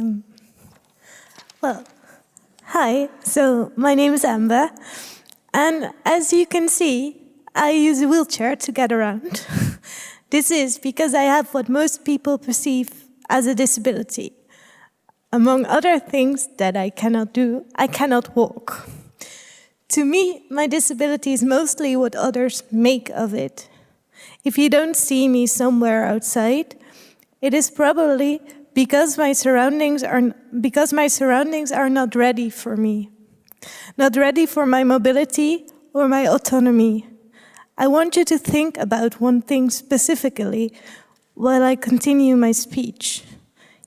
Um, well, hi, so my name is Amber, and as you can see, I use a wheelchair to get around. This is because I have what most people perceive as a disability. Among other things that I cannot do, I cannot walk. To me, my disability is mostly what others make of it. If you don't see me somewhere outside, it is probably because my surroundings are not ready for me, not ready for my mobility or my autonomy. I want you to think about one thing specifically while I continue my speech.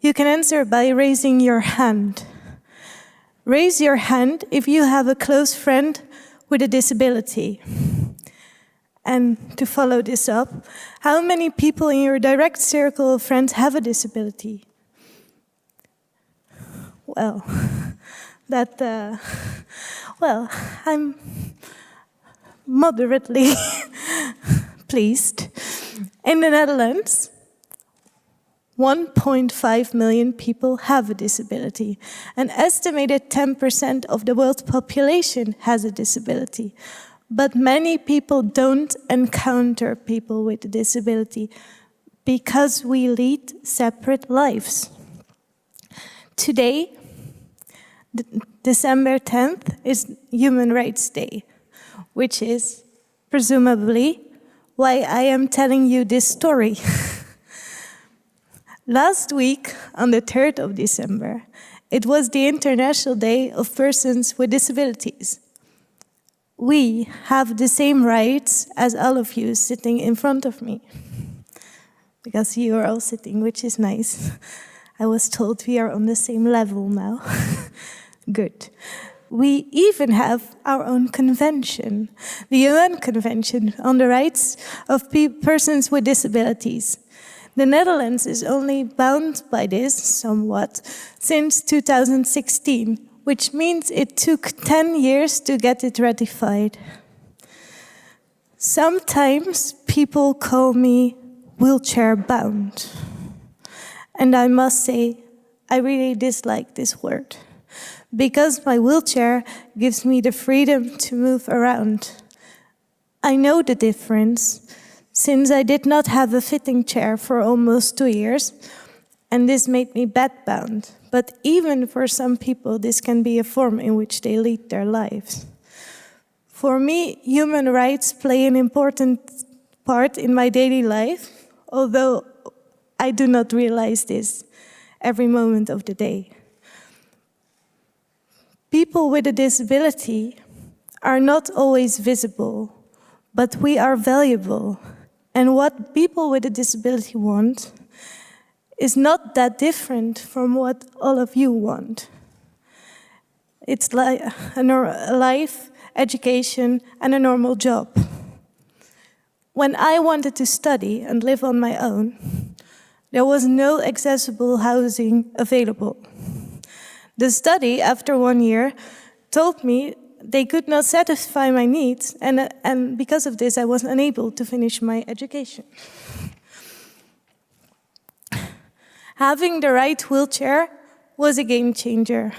You can answer by raising your hand. Raise your hand if you have a close friend with a disability. And to follow this up, how many people in your direct circle of friends have a disability? Well, I'm moderately pleased. In the Netherlands, 1.5 million people have a disability. An estimated 10% of the world's population has a disability. But many people don't encounter people with a disability because we lead separate lives. Today, December 10th, is Human Rights Day, which is presumably why I am telling you this story. Last week, on the 3rd of December, it was the International Day of Persons with Disabilities. We have the same rights as all of you sitting in front of me. Because you are all sitting, which is nice. I was told we are on the same level now. Good. We even have our own convention, the UN Convention on the Rights of Persons with Disabilities. The Netherlands is only bound by this somewhat since 2016, which means it took 10 years to get it ratified. Sometimes people call me wheelchair bound. And I must say, I really dislike this word, because my wheelchair gives me the freedom to move around. I know the difference, since I did not have a fitting chair for almost 2 years, and this made me bedbound. But even for some people, this can be a form in which they lead their lives. For me, human rights play an important part in my daily life, although I do not realize this every moment of the day. People with a disability are not always visible, but we are valuable. And what people with a disability want is not that different from what all of you want. It's like a life, education, and a normal job. When I wanted to study and live on my own, there was no accessible housing available. The study, after 1 year, told me they could not satisfy my needs, and because of this, I was unable to finish my education. Having the right wheelchair was a game changer.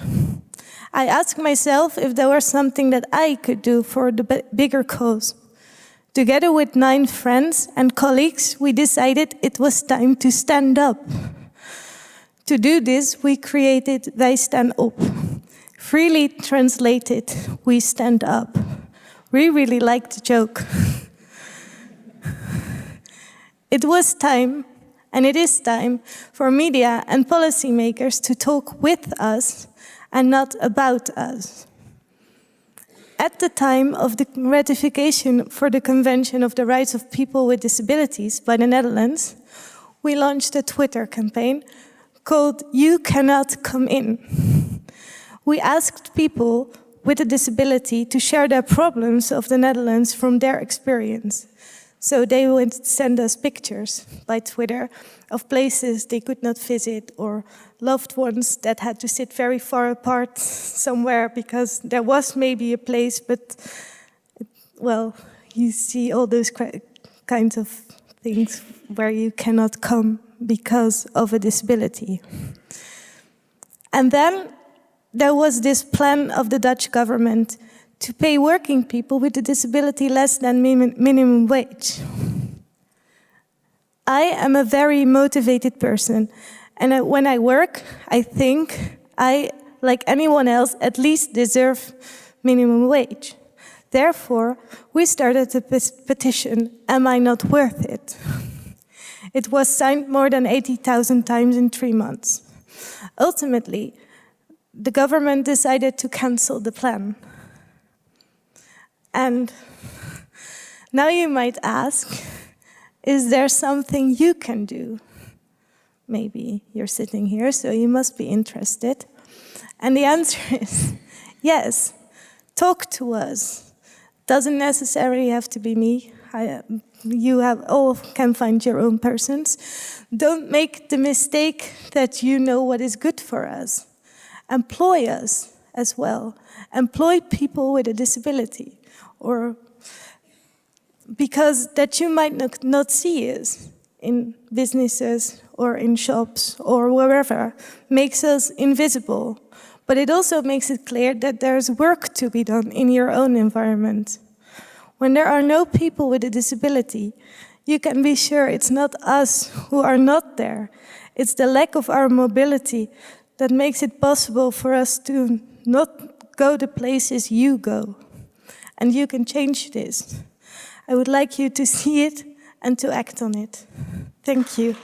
I asked myself if there was something that I could do for the bigger cause. Together with 9 friends and colleagues, we decided it was time to stand up. To do this, we created Wij staan op. Freely translated, we stand up. We really liked the joke. It was time, and it is time, for media and policymakers to talk with us and not about us. At the time of the ratification for the Convention of the Rights of People with Disabilities by the Netherlands, we launched a Twitter campaign called You Cannot Come In. We asked people with a disability to share their problems of the Netherlands from their experience. So they would send us pictures by Twitter of places they could not visit or loved ones that had to sit very far apart somewhere because there was maybe a place, but, well, you see all those kinds of things where you cannot come because of a disability. And then there was this plan of the Dutch government to pay working people with a disability less than minimum wage. I am a very motivated person, and when I work, I think I, like anyone else, at least deserve minimum wage. Therefore, we started a petition, Am I Not Worth It? It was signed more than 80,000 times in 3 months. Ultimately, the government decided to cancel the plan. And now you might ask, is there something you can do? Maybe you're sitting here, so you must be interested. And the answer is yes, talk to us. Doesn't necessarily have to be me. You all can find your own persons. Don't make the mistake that you know what is good for us. Employ us as well. Employ people with a disability, or because that you might not see us in businesses or in shops or wherever makes us invisible. But it also makes it clear that there's work to be done in your own environment. When there are no people with a disability, you can be sure it's not us who are not there. It's the lack of our mobility that makes it possible for us to not go the places you go. And you can change this. I would like you to see it and to act on it. Thank you.